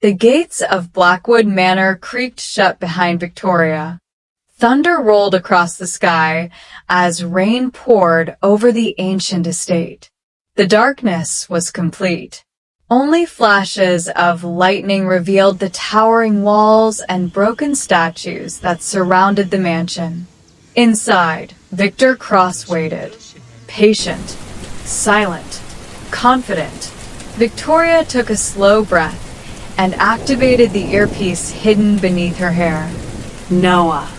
The gates of Blackwood Manor creaked shut behind Victoria. Thunder rolled across the sky as rain poured over the ancient estate. The darkness was complete. Only flashes of lightning revealed the towering walls and broken statues that surrounded the mansion. Inside, Victor Cross waited, patient, silent, confident. Victoria took a slow breath and activated the earpiece hidden beneath her hair. Noah.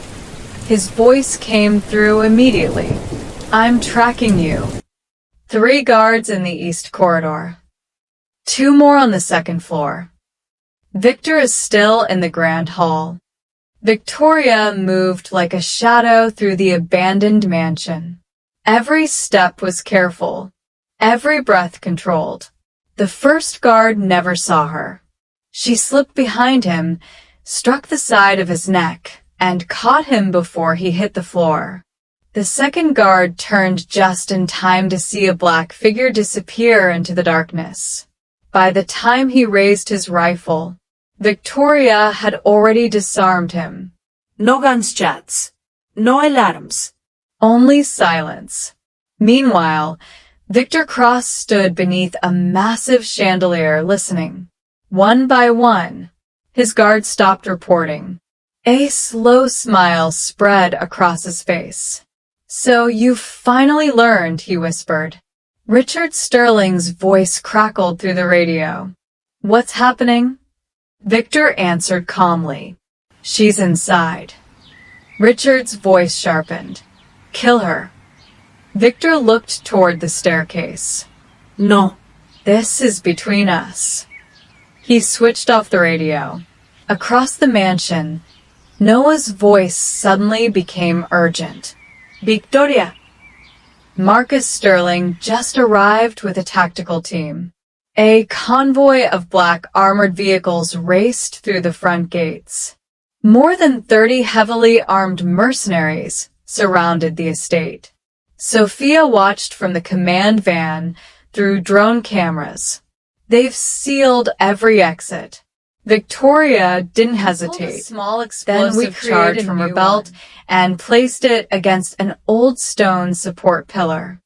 His voice came through immediately. I'm tracking you. 3 guards in the east corridor. 2 more on the second floor. Victor is still in the grand hall. Victoria moved like a shadow through the abandoned mansion. Every step was careful, every breath controlled. The first guard never saw her. She slipped behind him, struck the side of his neck, and caught him before he hit the floor. The second guard turned just in time to see a black figure disappear into the darkness. By the time he raised his rifle, Victoria had already disarmed him. No gunshots. No alarms. Only silence. Meanwhile, Victor Cross stood beneath a massive chandelier listening. One by one, his guards stopped reporting. A slow smile spread across his face. So you've finally learned, he whispered. Richard Sterling's voice crackled through the radio. What's happening? Victor answered calmly. She's inside. Richard's voice sharpened. Kill her. Victor looked toward the staircase. No. This is between us. He switched off the radio. Across the mansion, Noah's voice suddenly became urgent. Victoria. Marcus Sterling just arrived with a tactical team. A convoy of black armored vehicles raced through the front gates. More than 30 heavily armed mercenaries surrounded the estate. Sophia watched from the command van through drone cameras. They've sealed every exit. Victoria didn't hesitate. Small explosive charge from her belt and placed it against an old stone support pillar.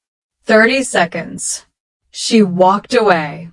30 seconds. She walked away.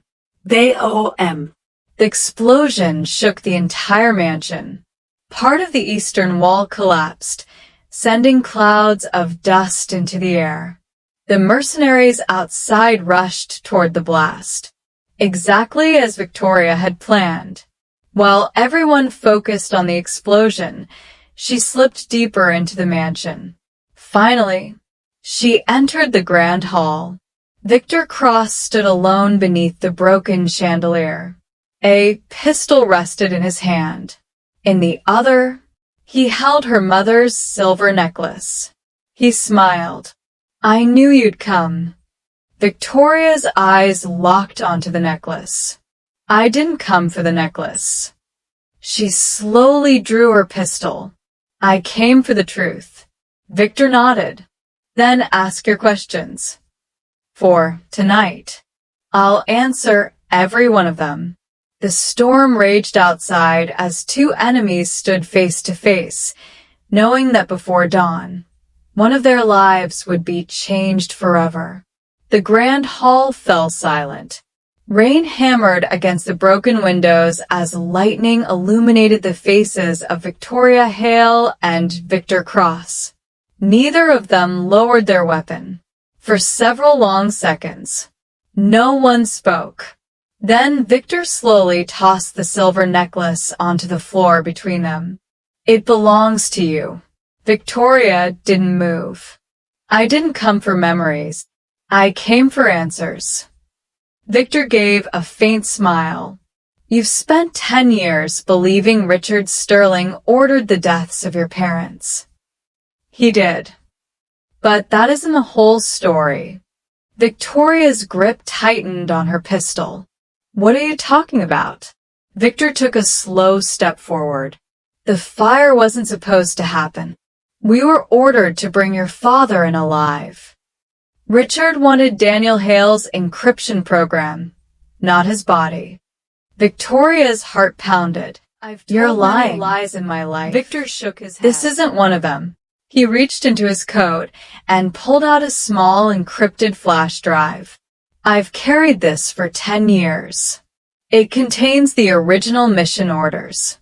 DOM. The explosion shook the entire mansion. Part of the eastern wall collapsed, sending clouds of dust into the air. The mercenaries outside rushed toward the blast, exactly as Victoria had planned. While everyone focused on the explosion, she slipped deeper into the mansion. Finally, she entered the grand hall. Victor Cross stood alone beneath the broken chandelier. A pistol rested in his hand. In the other, he held her mother's silver necklace. He smiled. I knew you'd come. Victoria's eyes locked onto the necklace. I didn't come for the necklace. She slowly drew her pistol. I came for the truth. Victor nodded. Then ask your questions. For tonight, I'll answer every one of them. The storm raged outside as 2 enemies stood face to face, knowing that before dawn, one of their lives would be changed forever. The grand hall fell silent. Rain hammered against the broken windows as lightning illuminated the faces of Victoria Hale and Victor Cross. Neither of them lowered their weapon. For several long seconds, no one spoke. Then Victor slowly tossed the silver necklace onto the floor between them. It belongs to you. Victoria didn't move. I didn't come for memories. I came for answers. Victor gave a faint smile. You've spent 10 years believing Richard Sterling ordered the deaths of your parents. He did. But that isn't the whole story. Victoria's grip tightened on her pistol. What are you talking about? Victor took a slow step forward. The fire wasn't supposed to happen. We were ordered to bring your father in alive. Richard wanted Daniel Hale's encryption program, not his body. Victoria's heart pounded. You're told lying. many Lies in my life. Victor shook his head. This isn't one of them. He reached into his coat and pulled out a small encrypted flash drive. I've carried this for 10 years. It contains the original mission orders.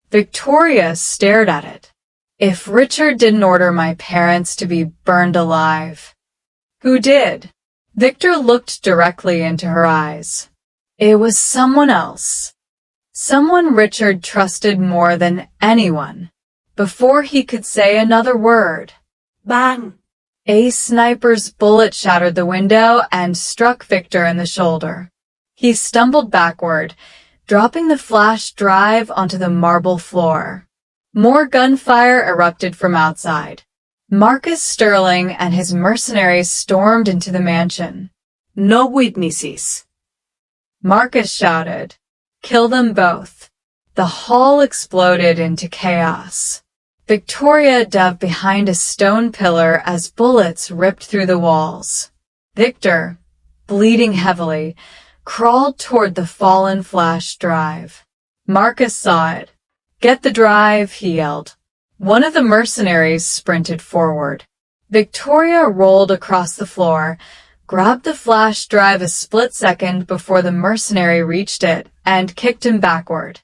Victoria stared at it. If Richard didn't order my parents to be burned alive, who did? Victor looked directly into her eyes. It was someone else. Someone Richard trusted more than anyone. Before he could say another word, bang! A sniper's bullet shattered the window and struck Victor in the shoulder. He stumbled backward, dropping the flash drive onto the marble floor. More gunfire erupted from outside. Marcus Sterling and his mercenaries stormed into the mansion. No witnesses. Marcus shouted, "Kill them both." The hall exploded into chaos. Victoria dove behind a stone pillar as bullets ripped through the walls. Victor, bleeding heavily, crawled toward the fallen flash drive. Marcus saw it. "Get the drive," he yelled. One of the mercenaries sprinted forward. Victoria rolled across the floor, grabbed the flash drive a split second before the mercenary reached it, and kicked him backward.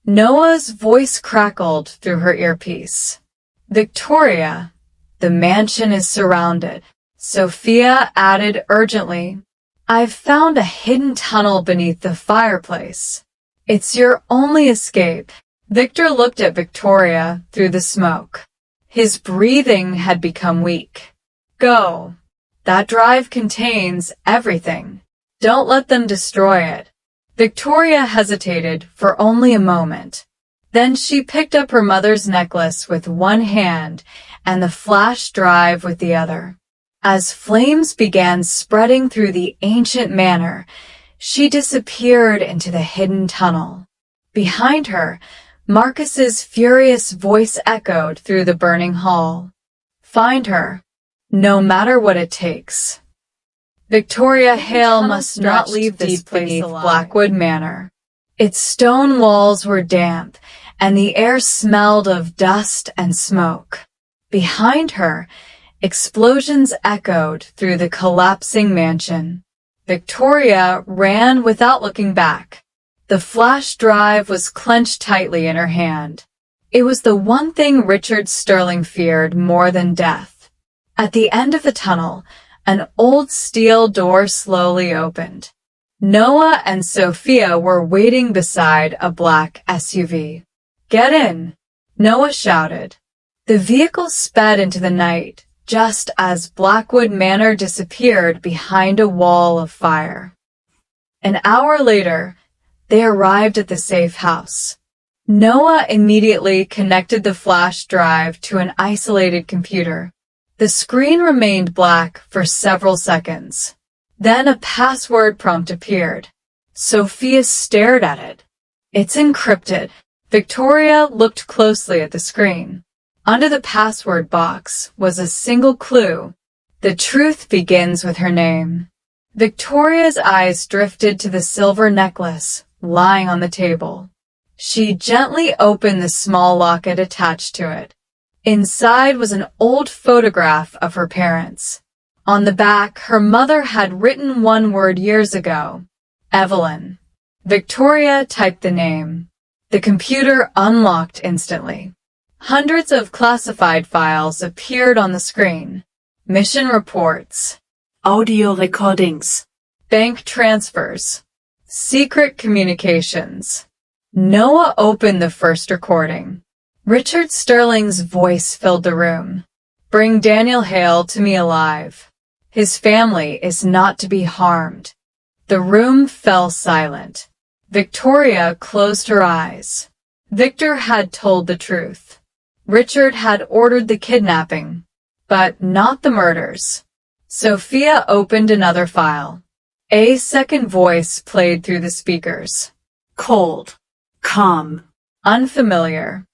Noah's voice crackled through her earpiece. "Victoria, the mansion is surrounded." Sophia added urgently, "I've found a hidden tunnel beneath the fireplace. It's your only escape." Victor looked at Victoria through the smoke. His breathing had become weak. "Go. That drive contains everything. Don't let them destroy it." Victoria hesitated for only a moment. Then she picked up her mother's necklace with one hand and the flash drive with the other. As flames began spreading through the ancient manor, she disappeared into the hidden tunnel. Behind her, Marcus's furious voice echoed through the burning hall. "Find her, no matter what it takes." Victoria Hale must not leave this place beneath Blackwood Manor. Its stone walls were damp, and the air smelled of dust and smoke. Behind her, explosions echoed through the collapsing mansion. Victoria ran without looking back. The flash drive was clenched tightly in her hand. It was the one thing Richard Sterling feared more than death. At the end of the tunnel, an old steel door slowly opened. Noah and Sophia were waiting beside a black SUV. "Get in," Noah shouted. The vehicle sped into the night, just as Blackwood Manor disappeared behind a wall of fire. An hour later, they arrived at the safe house. Noah immediately connected the flash drive to an isolated computer. The screen remained black for several seconds. Then a password prompt appeared. Sophia stared at it. "It's encrypted." Victoria looked closely at the screen. Under the password box was a single clue. "The truth begins with her name." Victoria's eyes drifted to the silver necklace lying on the table. She gently opened the small locket attached to it. Inside was an old photograph of her parents. On the back, her mother had written one word years ago, Evelyn. Victoria typed the name. The computer unlocked instantly. Hundreds of classified files appeared on the screen. Mission reports, Audio recordings. bank transfers, secret communications. Noah opened the first recording. Richard Sterling's voice filled the room. "Bring Daniel Hale to me alive. His family is not to be harmed." The room fell silent. Victoria closed her eyes. Victor had told the truth. Richard had ordered the kidnapping, but not the murders. Sophia opened another file. A second voice played through the speakers. Cold. Calm. Unfamiliar.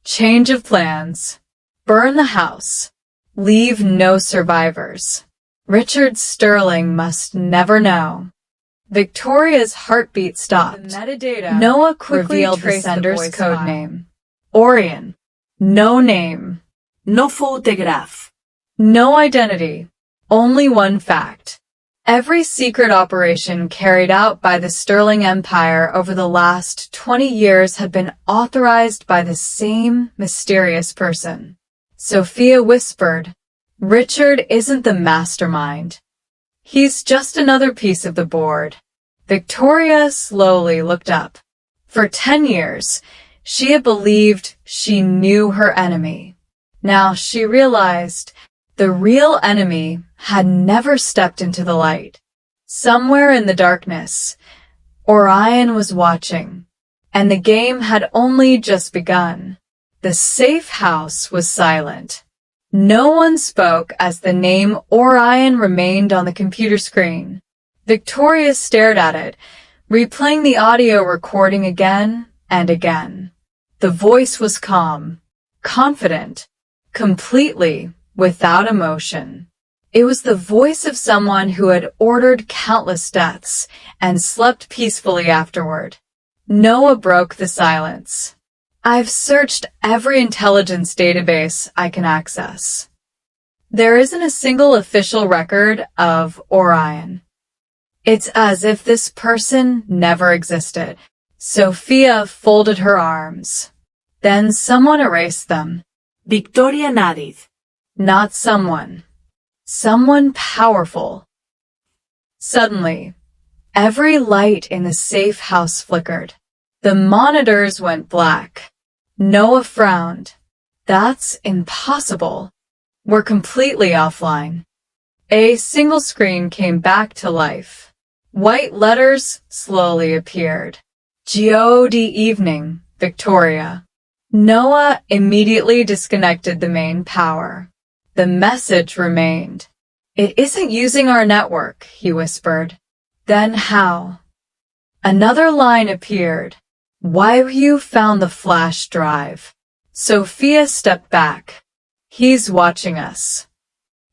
Change of plans. Burn the house. Leave no survivors. Richard Sterling must never know. Victoria's heartbeat stopped. The metadata Noah quickly revealed traced the sender's voice code file. name. Orion. No name. No photograph. No identity. Only one fact. Every secret operation carried out by the Sterling Empire over the last 20 years had been authorized by the same mysterious person. Sophia whispered, "Richard isn't the mastermind. He's just another piece of the board." Victoria slowly looked up. For 10 years, she had believed she knew her enemy. Now she realized the real enemy had never stepped into the light. Somewhere in the darkness, Orion was watching, and the game had only just begun. The safe house was silent. No one spoke as the name Orion remained on the computer screen. Victoria stared at it, replaying the audio recording again and again. The voice was calm, confident, completely without emotion. It was the voice of someone who had ordered countless deaths and slept peacefully afterward. Noah broke the silence. "I've searched every intelligence database I can access. There isn't a single official record of Orion. It's as if this person never existed." Sophia folded her arms. Then someone erased them. Victoria nodded. Not someone. Someone powerful. Suddenly, every light in the safe house flickered. The monitors went black. Noah frowned. "That's impossible. We're completely offline." A single screen came back to life. White letters slowly appeared. "God evening, Victoria." Noah immediately disconnected the main power. The message remained. "It isn't using our network," he whispered. "Then how?" Another line appeared. "Why you found the flash drive." Sophia stepped back. "He's watching us."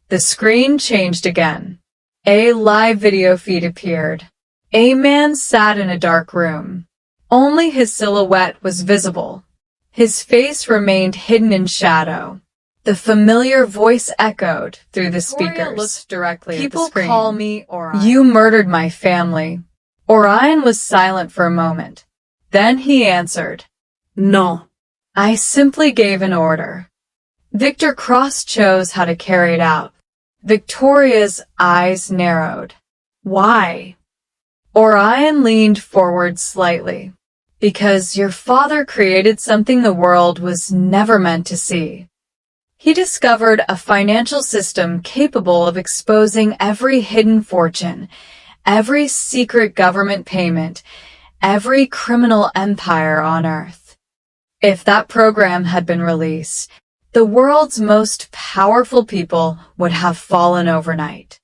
The screen changed again. A live video feed appeared. A man sat in a dark room. Only his silhouette was visible. His face remained hidden in shadow. The familiar voice echoed through the speakers. Victoria looked directly at the "People screen. call me Orion. You You murdered my family." Orion was silent for a moment. Then he answered, No. "I simply gave an order." Victor Cross chose how to carry it out. Victoria's eyes narrowed. "Why?" Orion leaned forward slightly. "Because your father created something the world was never meant to see. He discovered a financial system capable of exposing every hidden fortune, every secret government payment, every criminal empire on Earth. If that program had been released, the world's most powerful people would have fallen overnight."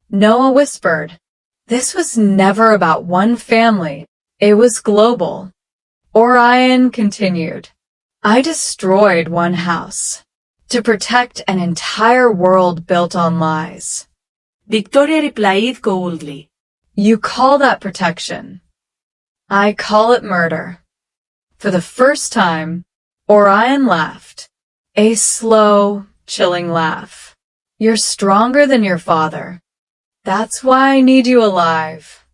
Noah whispered, "This was never about one family. It was global." Orion continued, "I destroyed one house to protect an entire world built on lies." Victoria replied coldly. "You call that protection. I call it murder." For the first time, Orion laughed. A slow, chilling laugh. "You're stronger than your father. That's why I need you alive."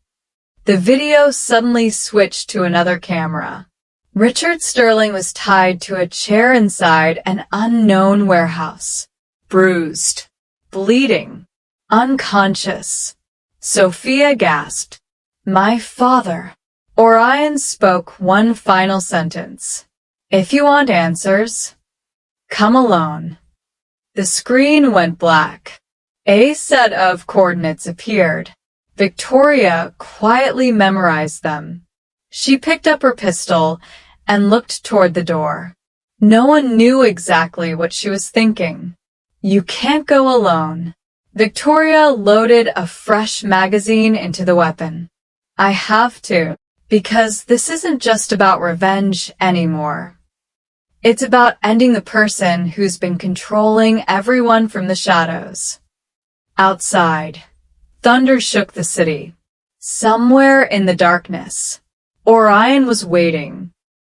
The video suddenly switched to another camera. Richard Sterling was tied to a chair inside an unknown warehouse. Bruised, bleeding, unconscious. Sophia gasped, "My father." Orion spoke one final sentence. "If you want answers, come alone." The screen went black. A set of coordinates appeared. Victoria quietly memorized them. She picked up her pistol and looked toward the door. No one knew exactly what she was thinking. "You can't go alone." Victoria loaded a fresh magazine into the weapon. "I have to, because this isn't just about revenge anymore. It's about ending the person who's been controlling everyone from the shadows." Outside, thunder shook the city. Somewhere in the darkness, Orion was waiting.